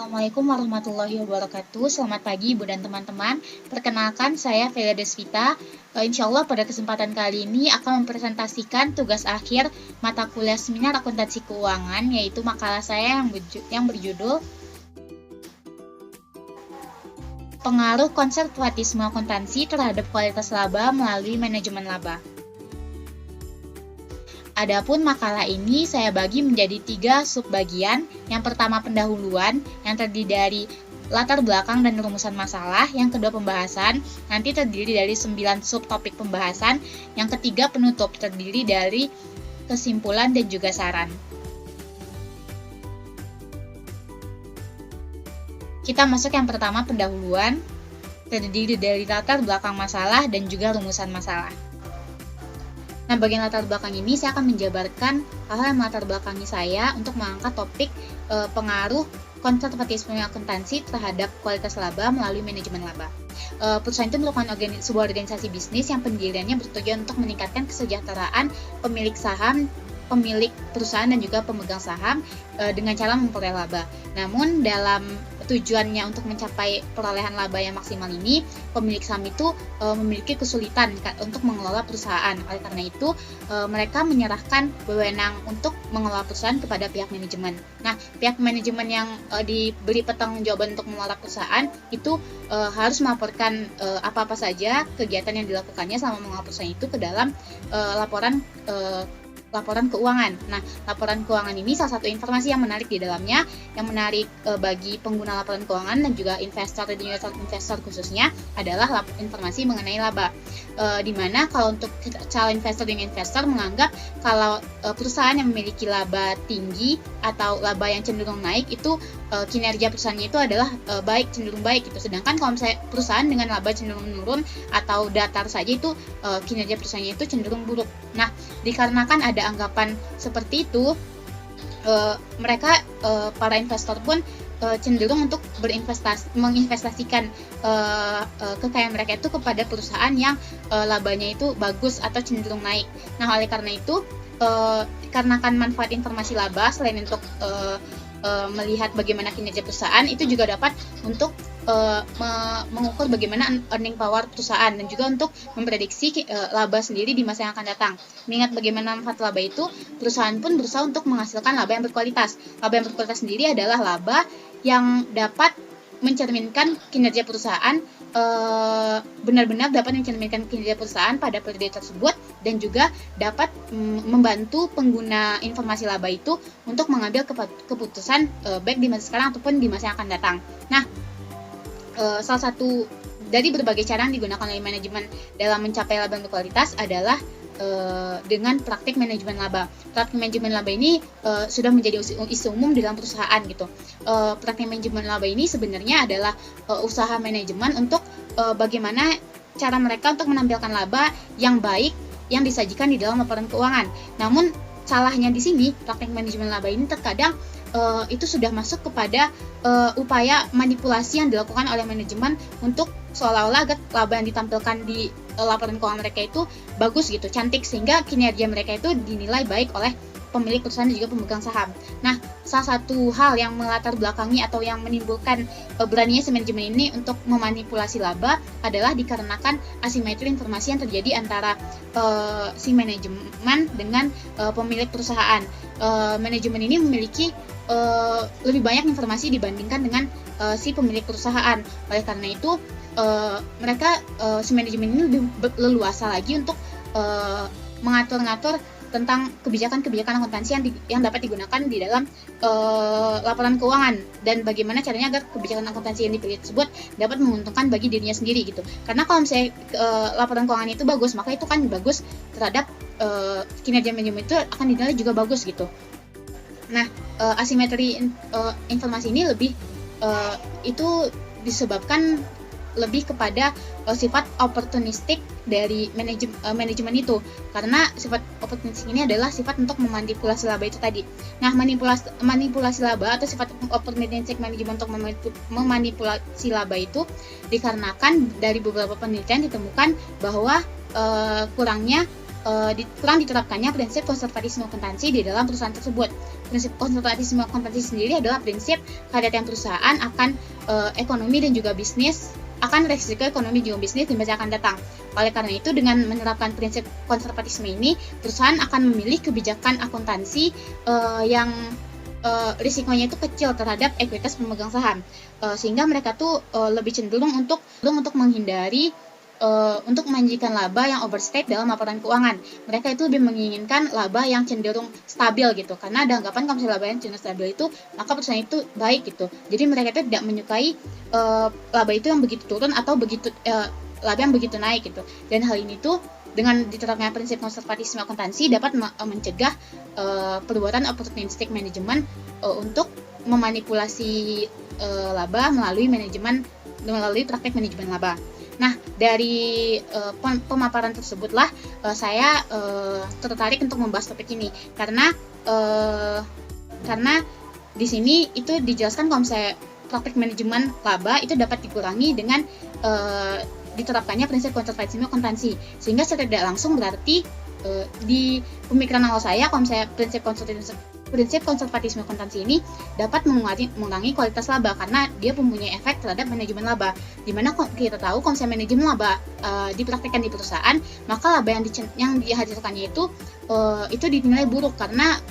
Assalamualaikum warahmatullahi wabarakatuh. Selamat pagi Ibu dan teman-teman. Perkenalkan saya Velia Desvita. Insya Allah pada kesempatan kali ini akan mempresentasikan tugas akhir mata kuliah seminar akuntansi keuangan, yaitu makalah saya yang berjudul Pengaruh konservatisme akuntansi terhadap kualitas laba melalui manajemen laba. Adapun makalah ini saya bagi menjadi 3 subbagian. Yang pertama pendahuluan, yang terdiri dari latar belakang dan rumusan masalah. Yang kedua pembahasan, nanti terdiri dari 9 subtopik pembahasan. Yang ketiga penutup, terdiri dari kesimpulan dan juga saran. Kita masuk yang pertama pendahuluan, terdiri dari latar belakang masalah dan juga rumusan masalah. Nah, bagian latar belakang ini saya akan menjabarkan hal-hal yang melatar belakangi saya untuk mengangkat topik pengaruh konservatisme akuntansi terhadap kualitas laba melalui manajemen laba. Perusahaan itu merupakan sebuah organisasi bisnis yang pendiriannya bertujuan untuk meningkatkan kesejahteraan pemilik saham, pemilik perusahaan dan juga pemegang saham dengan cara memperoleh laba. Namun dalam tujuannya untuk mencapai perolehan laba yang maksimal ini, pemilik saham itu memiliki kesulitan untuk mengelola perusahaan. Oleh karena itu, mereka menyerahkan wewenang untuk mengelola perusahaan kepada pihak manajemen. Nah, pihak manajemen yang diberi pertanggungjawaban untuk mengelola perusahaan itu harus melaporkan apa-apa saja kegiatan yang dilakukannya selama mengelola perusahaan itu ke dalam laporan keuangan. Nah, laporan keuangan ini salah satu informasi yang menarik di dalamnya, yang menarik bagi pengguna laporan keuangan dan juga investor dan juga investor khususnya adalah informasi mengenai laba. Di mana kalau untuk calon investor dan investor menganggap kalau perusahaan yang memiliki laba tinggi atau laba yang cenderung naik itu kinerja perusahaannya itu adalah cenderung baik gitu. Sedangkan kalau misalnya perusahaan dengan laba cenderung menurun atau datar saja itu kinerja perusahaannya itu cenderung buruk. Nah, dikarenakan ada anggapan seperti itu, para investor pun cenderung untuk menginvestasikan kekayaan mereka itu kepada perusahaan yang labanya itu bagus atau cenderung naik. Nah, oleh karena itu, dikarenakan manfaat informasi laba selain untuk melihat bagaimana kinerja perusahaan, itu juga dapat untuk mengukur bagaimana earning power perusahaan dan juga untuk memprediksi laba sendiri di masa yang akan datang. Mengingat bagaimana manfaat laba itu, perusahaan pun berusaha untuk menghasilkan laba yang berkualitas. Laba yang berkualitas sendiri adalah laba yang dapat mencerminkan kinerja perusahaan, benar-benar dapat mencerminkan kinerja perusahaan pada periode tersebut dan juga dapat membantu pengguna informasi laba itu untuk mengambil keputusan baik di masa sekarang ataupun di masa yang akan datang. Nah, salah satu dari berbagai cara yang digunakan oleh manajemen dalam mencapai laba yang berkualitas adalah dengan praktik manajemen laba. Praktik manajemen laba ini sudah menjadi isu umum dalam perusahaan gitu. Praktik manajemen laba ini sebenarnya adalah usaha manajemen untuk bagaimana cara mereka untuk menampilkan laba yang baik yang disajikan di dalam laporan keuangan. Namun salahnya di sini praktik manajemen laba ini terkadang itu sudah masuk kepada upaya manipulasi yang dilakukan oleh manajemen untuk seolah-olah agar laba yang ditampilkan di laporan keuangan mereka itu bagus gitu, cantik, sehingga kinerja mereka itu dinilai baik oleh pemilik perusahaan dan juga pemegang saham. Nah, salah satu hal yang melatar belakangi atau yang menimbulkan beraninya si manajemen ini untuk memanipulasi laba adalah dikarenakan asimetri informasi yang terjadi antara si manajemen dengan pemilik perusahaan. Manajemen ini memiliki lebih banyak informasi dibandingkan dengan si pemilik perusahaan. Oleh karena itu, si manajemen ini lebih leluasa lagi untuk mengatur-ngatur tentang kebijakan-kebijakan akuntansi yang dapat digunakan di dalam laporan keuangan dan bagaimana caranya agar kebijakan akuntansi yang dipilih tersebut dapat menguntungkan bagi dirinya sendiri gitu. Karena kalau misalnya laporan keuangan itu bagus, maka itu kan bagus terhadap kinerja manajemen itu akan dinilai juga bagus gitu. Nah, asimetri informasi ini lebih itu disebabkan lebih kepada sifat oportunistik dari manajemen itu, karena sifat oportunistik ini adalah sifat untuk memanipulasi laba itu tadi. Nah, manipulasi laba atau sifat oportunistik manajemen untuk memanipulasi laba itu dikarenakan dari beberapa penelitian ditemukan bahwa kurangnya kurang diterapkannya prinsip konservatisme akuntansi di dalam perusahaan tersebut. Prinsip konservatisme akuntansi sendiri adalah prinsip kehadiran perusahaan akan ekonomi dan juga bisnis, akan resiko ekonomi juga bisnis di masa akan datang. Oleh karena itu, dengan menerapkan prinsip konservatisme ini, perusahaan akan memilih kebijakan akuntansi yang risikonya itu kecil terhadap ekuitas pemegang saham, sehingga mereka tuh lebih cenderung untuk menghindari untuk menjanjikan laba yang overstate dalam laporan keuangan. Mereka itu lebih menginginkan laba yang cenderung stabil gitu, karena ada anggapan kalau misalnya laba yang cenderung stabil itu, maka perusahaan itu baik gitu. Jadi mereka itu tidak menyukai laba itu yang begitu turun atau laba yang begitu naik gitu. Dan hal ini tuh dengan diterapkan prinsip konservatisme akuntansi dapat mencegah perbuatan opportunistic management untuk memanipulasi laba melalui praktek manajemen laba. Nah, dari pemaparan tersebutlah saya tertarik untuk membahas topik ini karena di sini itu dijelaskan kalau misalnya praktek manajemen laba itu dapat dikurangi dengan diterapkannya prinsip konservatisme akuntansi, sehingga secara tidak langsung berarti di pemikiran awal saya kalau misalnya prinsip konservatisme akuntansi ini dapat mengurangi kualitas laba karena dia mempunyai efek terhadap manajemen laba. Dimana kita tahu kalau misalnya manajemen laba dipraktikkan di perusahaan, maka laba yang dihasilkannya itu dinilai buruk karena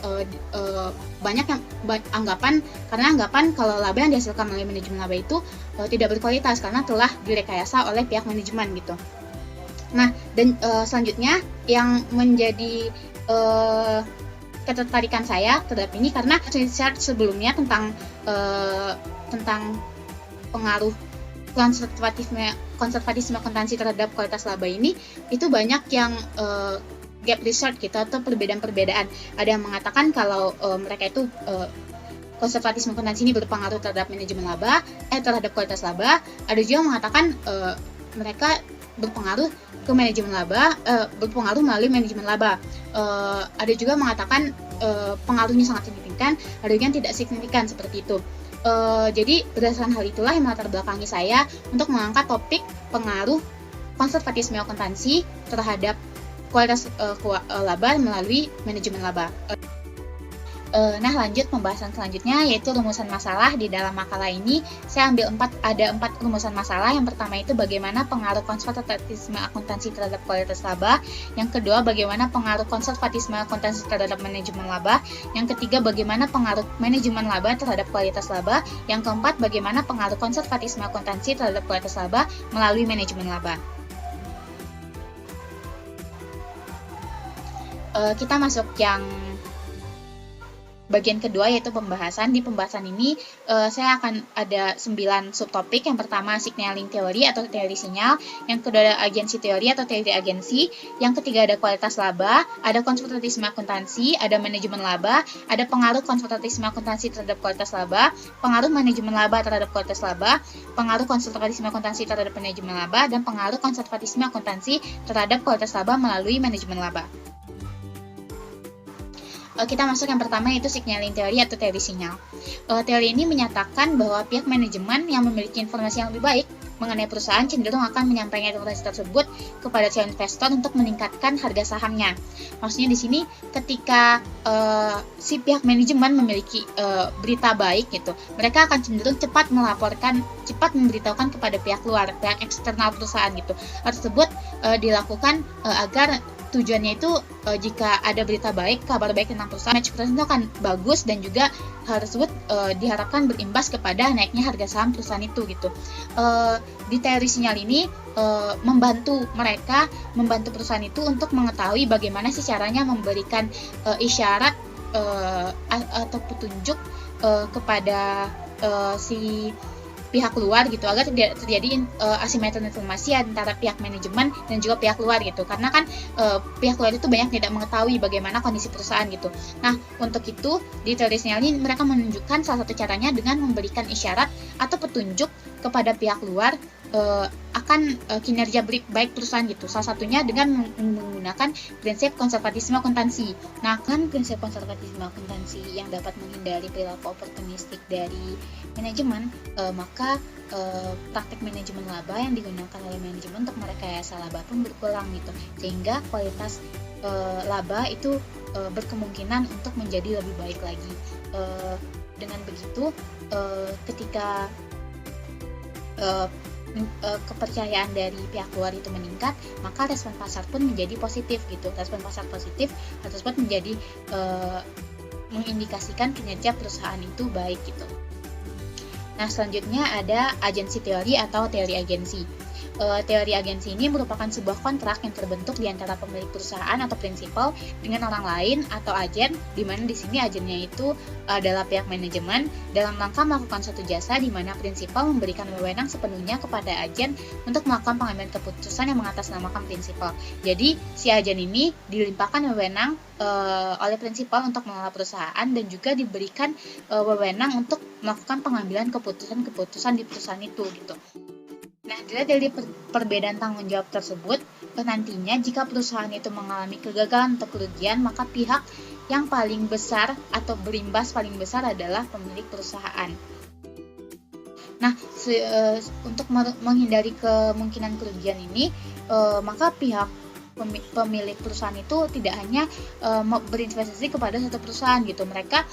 banyak yang anggapan kalau laba yang dihasilkan oleh manajemen laba itu tidak berkualitas karena telah direkayasa oleh pihak manajemen gitu. Nah, dan selanjutnya yang menjadi ketertarikan saya terhadap ini karena research sebelumnya tentang pengaruh konservatisme akuntansi terhadap kualitas laba ini itu banyak yang gap research gitu atau perbedaan-perbedaan. Ada yang mengatakan kalau mereka itu konservatisme akuntansi ini berpengaruh terhadap manajemen laba, terhadap kualitas laba. Ada juga yang mengatakan mereka berpengaruh ke manajemen laba, berpengaruh melalui manajemen laba. Ada juga mengatakan pengaruhnya sangat signifikan, ada juga yang tidak signifikan seperti itu. Jadi berdasarkan hal itulah yang melatar belakangi saya untuk mengangkat topik pengaruh konservatisme akuntansi terhadap kualitas laba melalui manajemen laba. Nah, lanjut pembahasan selanjutnya yaitu rumusan masalah. Di dalam makalah ini saya ambil ada 4 rumusan masalah. Yang pertama itu bagaimana pengaruh konservatisme akuntansi terhadap kualitas laba. Yang kedua, bagaimana pengaruh konservatisme akuntansi terhadap manajemen laba. Yang ketiga, bagaimana pengaruh manajemen laba terhadap kualitas laba. Yang keempat, bagaimana pengaruh konservatisme akuntansi terhadap kualitas laba melalui manajemen laba. Kita masuk yang bagian kedua yaitu pembahasan. Di pembahasan ini saya akan ada 9 subtopik. Yang pertama signaling teori atau teori sinyal, yang kedua ada agensi teori atau teori agensi, yang ketiga ada kualitas laba, ada konservatisme akuntansi, ada manajemen laba, ada pengaruh konservatisme akuntansi terhadap kualitas laba, pengaruh manajemen laba terhadap kualitas laba, pengaruh konservatisme akuntansi terhadap manajemen laba, dan pengaruh konservatisme akuntansi terhadap kualitas laba melalui manajemen laba. Kita masuk yang pertama yaitu signaling teori atau teori sinyal. Teori ini menyatakan bahwa pihak manajemen yang memiliki informasi yang lebih baik mengenai perusahaan cenderung akan menyampaikan informasi tersebut kepada calon investor untuk meningkatkan harga sahamnya. Maksudnya di sini ketika si pihak manajemen memiliki berita baik gitu, mereka akan cenderung cepat memberitahukan kepada pihak luar, pihak eksternal perusahaan gitu. Hal tersebut dilakukan agar tujuannya itu jika ada berita baik, kabar baik tentang perusahaan itu akan bagus dan juga hal tersebut diharapkan berimbas kepada naiknya harga saham perusahaan itu gitu. Di teori sinyal ini membantu perusahaan itu untuk mengetahui bagaimana sih caranya memberikan isyarat atau petunjuk kepada si pihak luar gitu agar tidak terjadi asimetri informasi antara pihak manajemen dan juga pihak luar gitu, karena kan pihak luar itu banyak tidak mengetahui bagaimana kondisi perusahaan gitu. Nah, untuk itu di teori sinyal ini mereka menunjukkan salah satu caranya dengan memberikan isyarat atau petunjuk kepada pihak luar akan kinerja baik perusahaan gitu. Salah satunya dengan menggunakan prinsip konservatisme akuntansi. Nah, kan prinsip konservatisme akuntansi yang dapat menghindari perilaku oportunistik dari manajemen, maka praktek manajemen laba yang digunakan oleh manajemen untuk merekayasa laba pun berkurang gitu, sehingga kualitas laba itu berkemungkinan untuk menjadi lebih baik lagi. Dengan begitu, ketika kepercayaan dari pihak luar itu meningkat, maka respon pasar pun menjadi positif gitu. Respon pasar positif tersebut menjadi mengindikasikan kinerja perusahaan itu baik gitu. Nah, selanjutnya ada agency teori atau teori agensi. Teori agensi ini merupakan sebuah kontrak yang terbentuk di antara pemilik perusahaan atau prinsipal dengan orang lain atau agen, di mana di sini agennya itu adalah pihak manajemen dalam rangka melakukan suatu jasa, di mana prinsipal memberikan wewenang sepenuhnya kepada agen untuk melakukan pengambilan keputusan yang mengatasnamakan prinsipal. Jadi si agen ini dilimpahkan wewenang oleh prinsipal untuk mengelola perusahaan dan juga diberikan wewenang untuk melakukan pengambilan keputusan di perusahaan itu gitu. Nah, dilihat dari perbedaan tanggung jawab tersebut, nantinya jika perusahaan itu mengalami kegagalan atau kerugian, maka pihak yang paling besar atau berimbas paling besar adalah pemilik perusahaan. Nah, untuk menghindari kemungkinan kerugian ini, maka pihak pemilik perusahaan itu tidak hanya berinvestasi kepada satu perusahaan gitu, mereka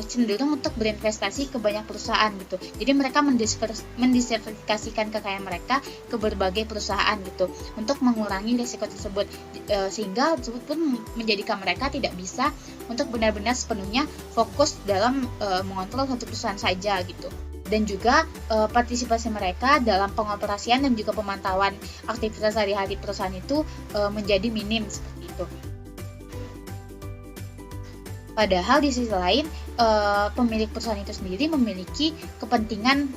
cenderung untuk berinvestasi ke banyak perusahaan gitu. Jadi mereka mendiversifikasikan kekayaan mereka ke berbagai perusahaan gitu untuk mengurangi risiko tersebut, sehingga tersebut pun menjadikan mereka tidak bisa untuk benar-benar sepenuhnya fokus dalam mengontrol satu perusahaan saja gitu. Dan juga partisipasi mereka dalam pengoperasian dan juga pemantauan aktivitas sehari-hari perusahaan itu menjadi minim seperti itu. Padahal di sisi lain, pemilik perusahaan itu sendiri memiliki kepentingan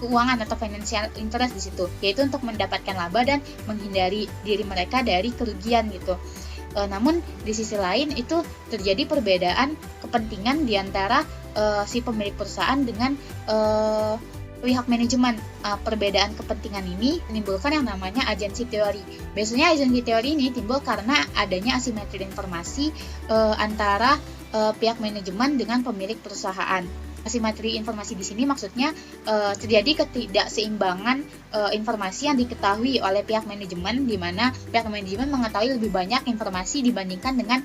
keuangan atau financial interest di situ, yaitu untuk mendapatkan laba dan menghindari diri mereka dari kerugian gitu. Namun di sisi lain itu terjadi perbedaan kepentingan di antara si pemilik perusahaan dengan pihak manajemen. Perbedaan kepentingan ini menimbulkan yang namanya agency teori. Biasanya agency teori ini timbul karena adanya asimetri informasi antara pihak manajemen dengan pemilik perusahaan. Asimetri informasi di sini maksudnya terjadi ketidakseimbangan informasi yang diketahui oleh pihak manajemen, di mana pihak manajemen mengetahui lebih banyak informasi dibandingkan dengan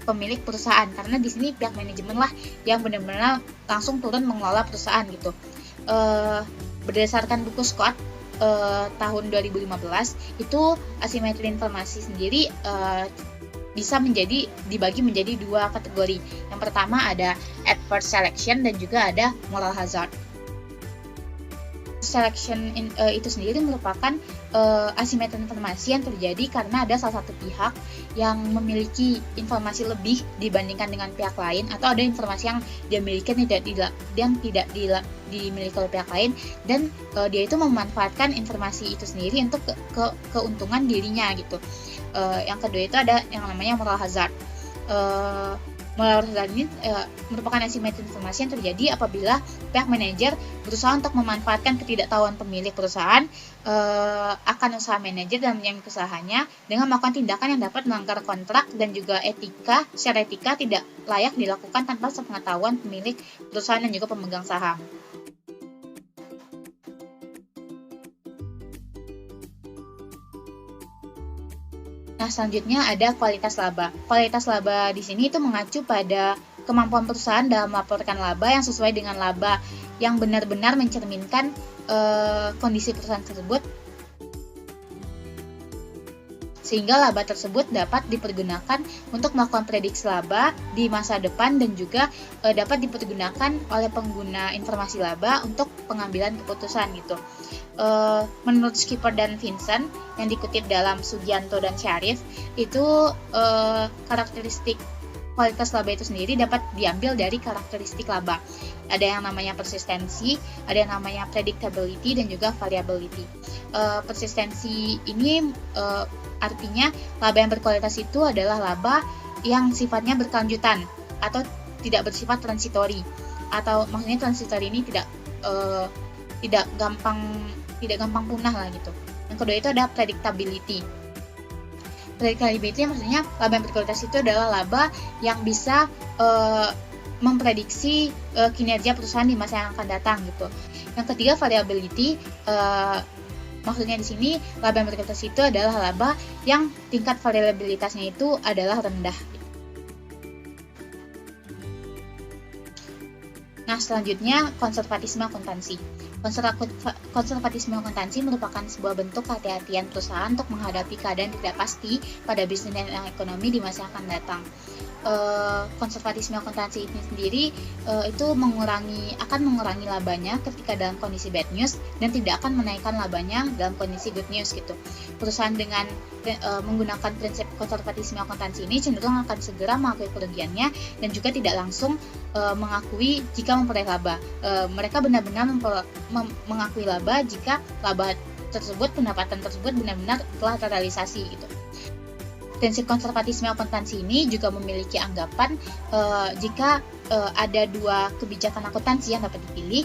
pemilik perusahaan, karena di sini pihak manajemen lah yang benar-benar langsung turun mengelola perusahaan gitu. Berdasarkan buku Scott tahun 2015 itu asimetri informasi sendiri bisa dibagi menjadi dua kategori. Yang pertama ada adverse selection dan juga ada moral hazard. Selection itu sendiri merupakan asimetri informasi yang terjadi karena ada salah satu pihak yang memiliki informasi lebih dibandingkan dengan pihak lain, atau ada informasi yang dia miliki yang tidak dimiliki oleh pihak lain, dan dia itu memanfaatkan informasi itu sendiri untuk keuntungan dirinya gitu. Yang kedua itu ada yang namanya moral hazard. Moral hazard ini merupakan asimetri informasi yang terjadi apabila pihak manajer berusaha untuk memanfaatkan ketidaktahuan pemilik perusahaan akan usaha manajer dan yang usahanya dengan melakukan tindakan yang dapat melanggar kontrak dan juga secara etika tidak layak dilakukan tanpa sepengetahuan pemilik perusahaan dan juga pemegang saham. Nah, selanjutnya ada kualitas laba. Kualitas laba di sini itu mengacu pada kemampuan perusahaan dalam melaporkan laba yang sesuai dengan laba yang benar-benar mencerminkan kondisi perusahaan tersebut, sehingga laba tersebut dapat dipergunakan untuk melakukan prediksi laba di masa depan dan juga dapat dipergunakan oleh pengguna informasi laba untuk pengambilan keputusan gitu. Menurut Skipper dan Vincent yang dikutip dalam Sugianto dan Syarif, itu karakteristik kualitas laba itu sendiri dapat diambil dari karakteristik laba. Ada yang namanya persistensi, ada yang namanya predictability dan juga variability. Persistensi ini artinya laba yang berkualitas itu adalah laba yang sifatnya berkelanjutan atau tidak bersifat transitori, atau maksudnya transitori ini tidak gampang punah lah gitu. Yang kedua itu ada predictability. Predictability maksudnya laba yang berkualitas itu adalah laba yang bisa memprediksi kinerja perusahaan di masa yang akan datang gitu. Yang ketiga variability. Maksudnya di sini laba yang berkualitas itu adalah laba yang tingkat variabilitasnya itu adalah rendah. Nah, selanjutnya konservatisme akuntansi. Konservatisme akuntansi merupakan sebuah bentuk kehati-hatian perusahaan untuk menghadapi keadaan tidak pasti pada bisnis dan ekonomi di masa yang akan datang. Konservatisme akuntansi ini sendiri itu akan mengurangi labanya ketika dalam kondisi bad news dan tidak akan menaikkan labanya dalam kondisi good news gitu. Perusahaan dengan menggunakan prinsip konservatisme akuntansi ini cenderung akan segera mengakui kerugiannya dan juga tidak langsung mengakui jika memperoleh laba. Mereka benar-benar mengakui laba jika laba tersebut, pendapatan tersebut benar-benar telah terrealisasi gitu. Prinsip konservatisme akuntansi ini juga memiliki anggapan jika ada dua kebijakan akuntansi yang dapat dipilih,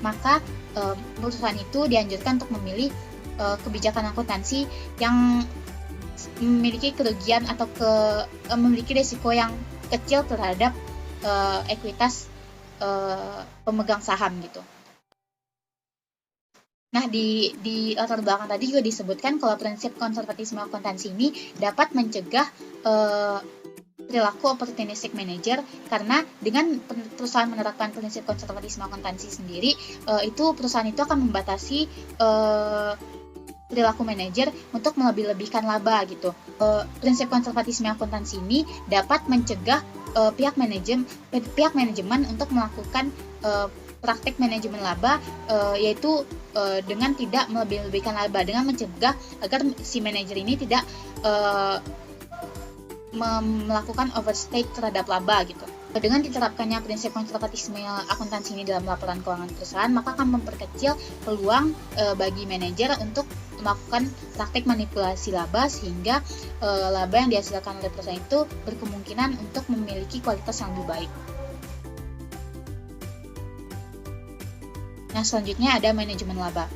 maka perusahaan itu dianjurkan untuk memilih kebijakan akuntansi yang memiliki kerugian atau memiliki risiko yang kecil terhadap ekuitas pemegang saham gitu. Nah, di latar belakang tadi juga disebutkan kalau prinsip konservatisme akuntansi ini dapat mencegah perilaku opportunistic manager, karena dengan perusahaan menerapkan prinsip konservatisme akuntansi sendiri, itu perusahaan itu akan membatasi perilaku manajer untuk melebih-lebihkan laba gitu. Prinsip konservatisme akuntansi ini dapat mencegah pihak manajemen untuk melakukan praktik manajemen laba, yaitu dengan tidak melebih-lebihkan laba, dengan mencegah agar si manajer ini tidak melakukan overstate terhadap laba gitu. Dengan diterapkannya prinsip konservatisme akuntansi ini dalam laporan keuangan perusahaan, maka akan memperkecil peluang bagi manajer untuk melakukan praktik manipulasi laba, sehingga laba yang dihasilkan oleh perusahaan itu berkemungkinan untuk memiliki kualitas yang lebih baik. Nah, selanjutnya ada manajemen laba.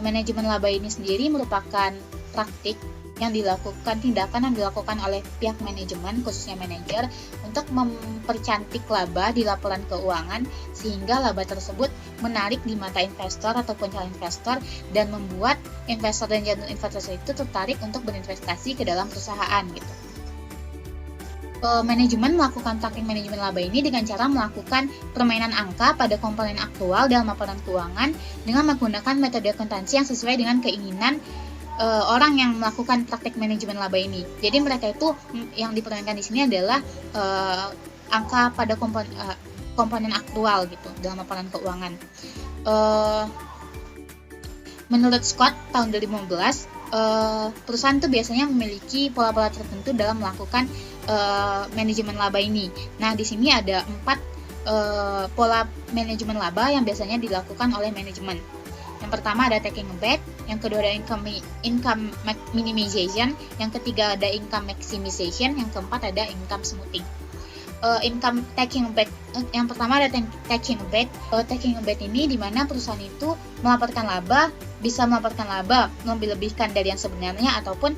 Manajemen laba ini sendiri merupakan tindakan yang dilakukan oleh pihak manajemen, khususnya manajer, untuk mempercantik laba di laporan keuangan sehingga laba tersebut menarik di mata investor ataupun calon investor dan membuat investor dan calon investor itu tertarik untuk berinvestasi ke dalam perusahaan gitu. Manajemen melakukan praktik manajemen laba ini dengan cara melakukan permainan angka pada komponen aktual dalam laporan keuangan dengan menggunakan metode akuntansi yang sesuai dengan keinginan orang yang melakukan praktik manajemen laba ini. Jadi mereka itu yang dipermainkan di sini adalah angka pada komponen aktual gitu dalam laporan keuangan. Menurut Scott tahun 2015, perusahaan itu biasanya memiliki pola-pola tertentu dalam melakukan manajemen laba ini. Nah, di sini ada 4 pola manajemen laba yang biasanya dilakukan oleh manajemen. Yang pertama ada taking a bet, yang kedua ada income minimization, yang ketiga ada income maximization, yang keempat ada income smoothing. Income taking a bet, yang pertama ada taking a bet. Taking a bet ini dimana perusahaan itu bisa melaporkan laba lebih-lebihkan dari yang sebenarnya ataupun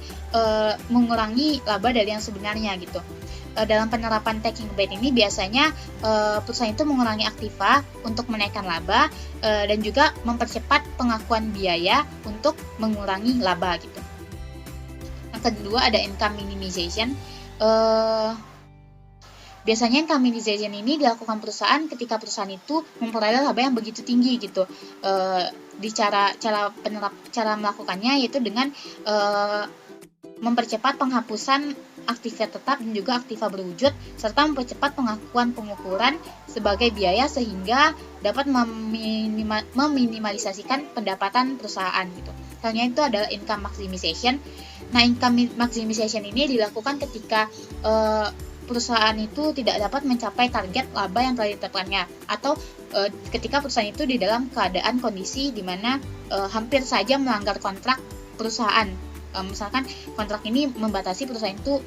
mengurangi laba dari yang sebenarnya gitu. Dalam penerapan taking a bet ini biasanya perusahaan itu mengurangi aktiva untuk menaikkan laba dan juga mempercepat pengakuan biaya untuk mengurangi laba gitu. Yang kedua ada income minimization. Biasanya income minimization ini dilakukan perusahaan ketika perusahaan itu memperoleh laba yang begitu tinggi gitu. Di cara melakukannya yaitu dengan mempercepat penghapusan aktiva tetap dan juga aktiva berwujud, serta mempercepat pengukuran sebagai biaya sehingga dapat meminimalisasikan pendapatan perusahaan gitu. Contohnya itu adalah income maximization. Nah, income maximization ini dilakukan ketika perusahaan itu tidak dapat mencapai target laba yang telah ditetapkannya, atau ketika perusahaan itu di dalam keadaan kondisi di mana hampir saja melanggar kontrak perusahaan. Misalkan kontrak ini membatasi perusahaan itu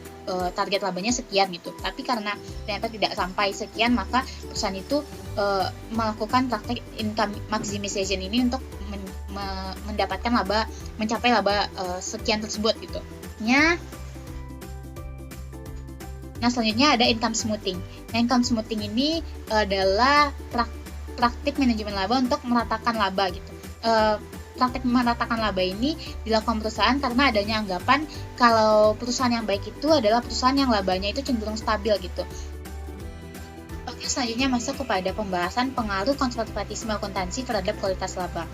target labanya sekian gitu, tapi karena ternyata tidak sampai sekian, maka perusahaan itu melakukan praktek income maximization ini untuk mendapatkan mencapai laba sekian tersebut gitu. Nah, selanjutnya ada income smoothing. Nah, income smoothing ini adalah praktik manajemen laba untuk meratakan laba gitu. praktek memeratakan laba ini dilakukan perusahaan karena adanya anggapan kalau perusahaan yang baik itu adalah perusahaan yang labanya itu cenderung stabil gitu. Oke, selanjutnya masuk kepada pembahasan pengaruh konservatisme akuntansi terhadap kualitas laba.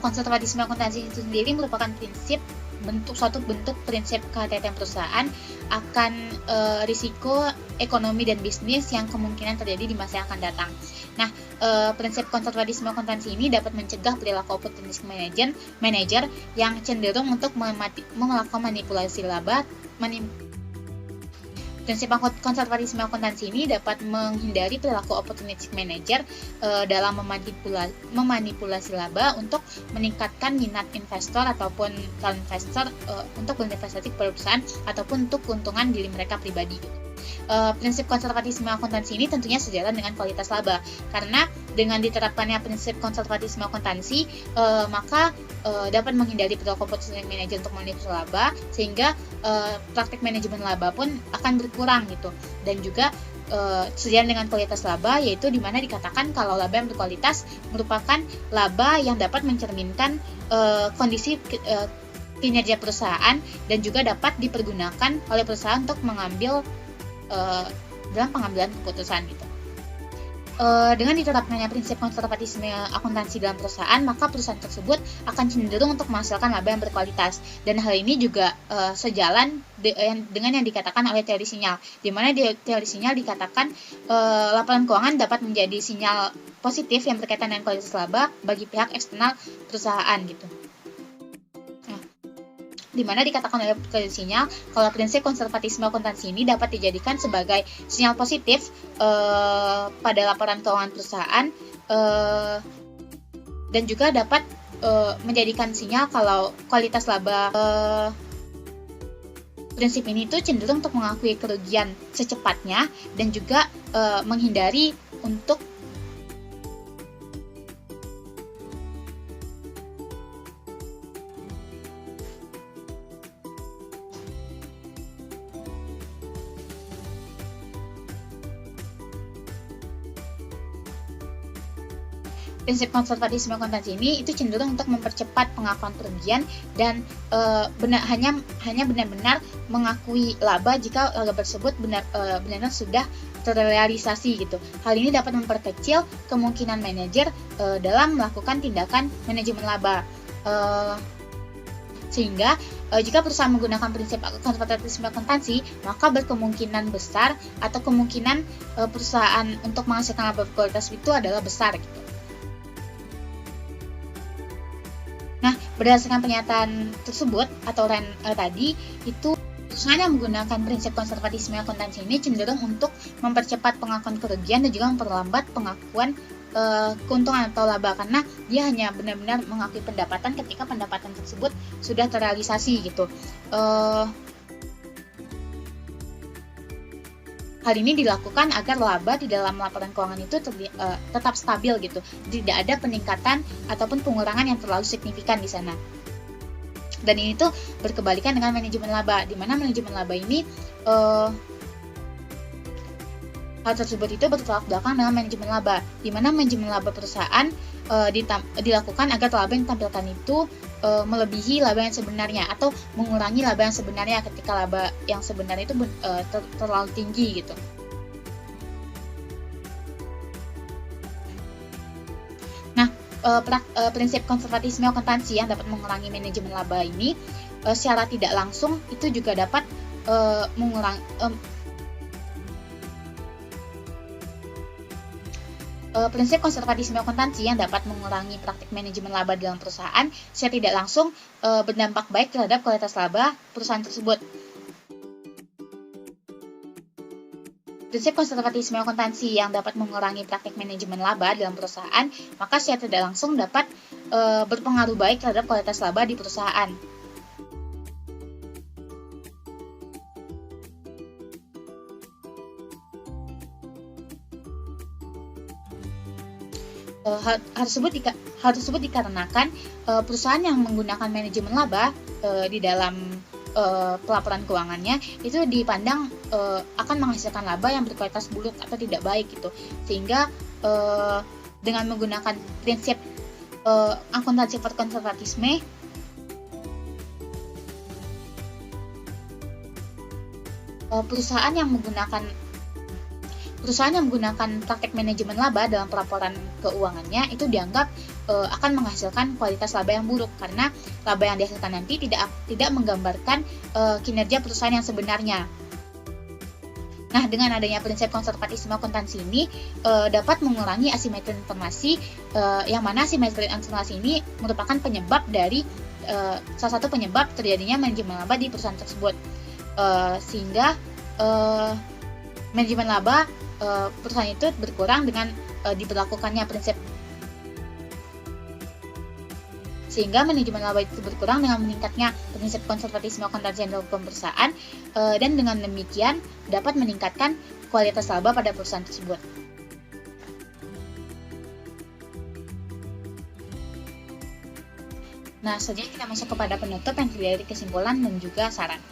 Konservatisme akuntansi itu sendiri merupakan suatu bentuk prinsip kehati-hatian perusahaan akan risiko ekonomi dan bisnis yang kemungkinan terjadi di masa yang akan datang. Nah, prinsip konservatisme akuntansi ini dapat mencegah perilaku opportunistic manager yang cenderung untuk melakukan manipulasi laba. Prinsip konservatisme akuntansi ini dapat menghindari perilaku opportunistic manager dalam memanipulasi laba untuk meningkatkan minat investor ataupun calon investor untuk berinvestasi ke perusahaan ataupun untuk keuntungan diri mereka pribadi. Prinsip konservatisme akuntansi ini tentunya sejalan dengan kualitas laba, karena dengan diterapkannya prinsip konservatisme akuntansi maka dapat menghindari perilaku opportunistic manager untuk manipulasi laba, sehingga praktik manajemen laba pun akan berkurang gitu. Dan juga sejalan dengan kualitas laba, yaitu di mana dikatakan kalau laba yang berkualitas merupakan laba yang dapat mencerminkan kondisi kinerja perusahaan dan juga dapat dipergunakan oleh perusahaan untuk mengambil dalam pengambilan keputusan gitu. Dengan diterapkannya prinsip konservatisme akuntansi dalam perusahaan, maka perusahaan tersebut akan cenderung untuk menghasilkan laba yang berkualitas. Dan hal ini juga sejalan dengan yang dikatakan oleh teori sinyal, di mana di teori sinyal dikatakan laporan keuangan dapat menjadi sinyal positif yang berkaitan dengan kualitas laba bagi pihak eksternal perusahaan gitu. Di mana dikatakan oleh teori sinyal kalau prinsip konservatisme akuntansi ini dapat dijadikan sebagai sinyal positif pada laporan keuangan perusahaan dan juga dapat menjadikan sinyal kalau kualitas laba. Prinsip ini tuh cenderung untuk mengakui kerugian secepatnya dan juga menghindari untuk prinsip konservatisme akuntansi ini itu cenderung untuk mempercepat pengakuan kerugian dan hanya benar-benar mengakui laba jika laba tersebut benar-benar sudah terrealisasi gitu. Hal ini dapat memperkecil kemungkinan manajer dalam melakukan tindakan manajemen laba. Sehingga jika perusahaan menggunakan prinsip konservatisme akuntansi, maka berkemungkinan besar atau kemungkinan perusahaan untuk menghasilkan laba berkualitas itu adalah besar gitu. Nah, berdasarkan pernyataan tersebut atau tadi, itu perusahaan yang menggunakan prinsip konservatisme akuntansi ini cenderung untuk mempercepat pengakuan kerugian dan juga memperlambat pengakuan keuntungan atau laba, karena dia hanya benar-benar mengakui pendapatan ketika pendapatan tersebut sudah terrealisasi gitu. Hal ini dilakukan agar laba di dalam laporan keuangan itu tetap stabil gitu, tidak ada peningkatan ataupun pengurangan yang terlalu signifikan di sana. Dan ini tuh berkebalikan dengan manajemen laba, di mana manajemen laba ini hal tersebut itu bertolak belakang dengan manajemen laba, di mana manajemen laba perusahaan dilakukan agar laba yang ditampilkan itu melebihi laba yang sebenarnya atau mengurangi laba yang sebenarnya ketika laba yang sebenarnya itu terlalu tinggi gitu. Nah, prinsip konservatisme akuntansi yang dapat mengurangi manajemen laba ini secara tidak langsung itu juga dapat mengurangi prinsip konservatisme akuntansi yang dapat mengurangi praktik manajemen laba dalam perusahaan secara tidak langsung berdampak baik terhadap kualitas laba perusahaan tersebut. Prinsip konservatisme akuntansi yang dapat mengurangi praktik manajemen laba dalam perusahaan, maka secara tidak langsung dapat berpengaruh baik terhadap kualitas laba di perusahaan. Hal tersebut dikarenakan perusahaan yang menggunakan manajemen laba di dalam pelaporan keuangannya itu dipandang akan menghasilkan laba yang berkualitas buruk atau tidak baik gitu, sehingga dengan menggunakan prinsip akuntansi konservatisme perusahaan yang menggunakan praktek manajemen laba dalam pelaporan keuangannya itu dianggap akan menghasilkan kualitas laba yang buruk, karena laba yang dihasilkan nanti tidak menggambarkan kinerja perusahaan yang sebenarnya. Nah, dengan adanya prinsip konservatisme akuntansi ini dapat mengurangi asimetri informasi, yang mana asimetri informasi ini merupakan penyebab dari salah satu penyebab terjadinya manajemen laba di perusahaan tersebut, sehingga manajemen laba perusahaan itu berkurang dengan diberlakukannya prinsip. Sehingga manajemen laba itu berkurang dengan meningkatnya prinsip konservatisme akuntansi yang dilakukan perusahaan, dan dengan demikian dapat meningkatkan kualitas laba pada perusahaan tersebut. Nah, selanjutnya kita masuk kepada penutup yang terdiri dari kesimpulan dan juga saran.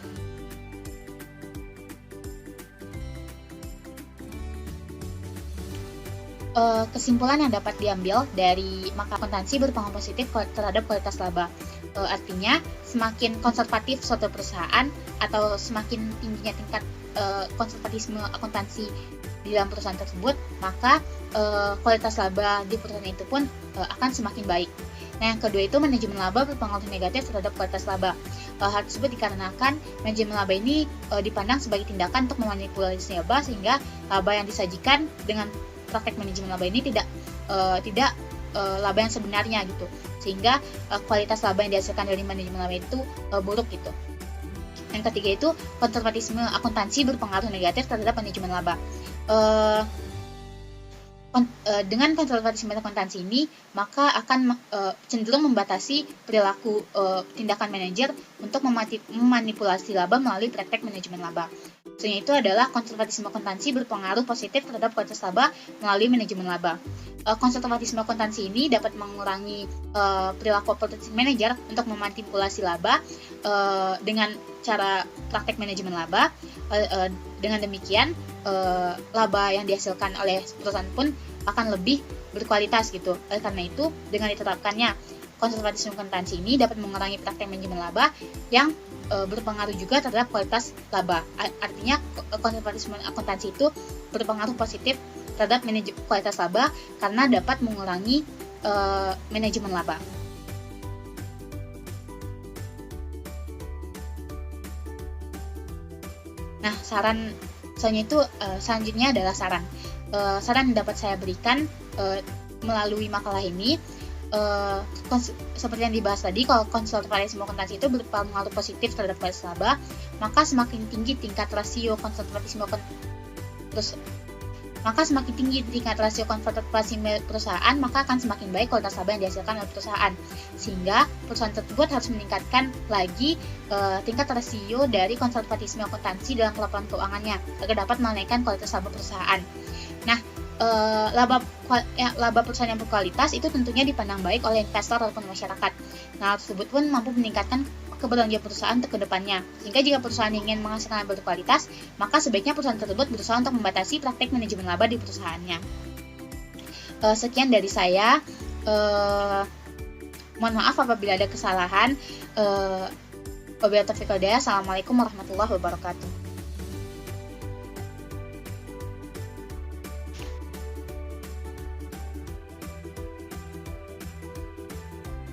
Kesimpulan yang dapat diambil dari maka akuntansi berpengaruh positif terhadap kualitas laba. Artinya, semakin konservatif suatu perusahaan atau semakin tingginya tingkat konservatisme akuntansi di dalam perusahaan tersebut, maka kualitas laba di perusahaan itu pun akan semakin baik. Nah, yang kedua itu manajemen laba berpengaruh negatif terhadap kualitas laba. Hal tersebut dikarenakan manajemen laba ini dipandang sebagai tindakan untuk memanipulasi laba, sehingga laba yang disajikan dengan praktek manajemen laba ini tidak laba yang sebenarnya gitu, sehingga kualitas laba yang dihasilkan dari manajemen laba itu buruk gitu. Yang ketiga itu konservatisme akuntansi berpengaruh negatif terhadap manajemen laba. Dengan konservatisme akuntansi ini, maka akan cenderung membatasi perilaku tindakan manajer untuk memanipulasi laba melalui praktek manajemen laba. Contohnya itu adalah konservatisme akuntansi berpengaruh positif terhadap kualitas laba melalui manajemen laba. Konservatisme akuntansi ini dapat mengurangi perilaku operasi manajer untuk memanipulasi laba dengan cara praktek manajemen laba. Dengan demikian, laba yang dihasilkan oleh perusahaan pun akan lebih berkualitas gitu. Karena itu, dengan diterapkannya konservatisme akuntansi ini dapat mengurangi praktek manajemen laba yang berpengaruh juga terhadap kualitas laba. Artinya, konservatisme akuntansi itu berpengaruh positif terhadap kualitas laba karena dapat mengurangi manajemen laba. Nah, selanjutnya adalah saran. Saran yang dapat saya berikan melalui makalah ini, seperti yang dibahas tadi, kalau konservatisme akuntansi itu berpengaruh positif terhadap kualitas laba, maka semakin tinggi tingkat rasio konservatisme perusahaan, maka akan semakin baik kualitas laba yang dihasilkan oleh perusahaan. Sehingga perusahaan tersebut harus meningkatkan lagi tingkat rasio dari konservatisme akuntansi dalam pelaporan keuangannya agar dapat menaikkan kualitas laba perusahaan. Nah, laba perusahaan yang berkualitas itu tentunya dipandang baik oleh investor ataupun masyarakat. Nah, hal tersebut pun mampu meningkatkan keberlanjutan perusahaan untuk kedepannya. Sehingga jika perusahaan ingin menghasilkan laba berkualitas, maka sebaiknya perusahaan tersebut berusaha untuk membatasi praktek manajemen laba di perusahaannya. Sekian dari saya. Mohon maaf apabila ada kesalahan. Wabillahi taufiq wal hidayah. Assalamualaikum warahmatullahi wabarakatuh.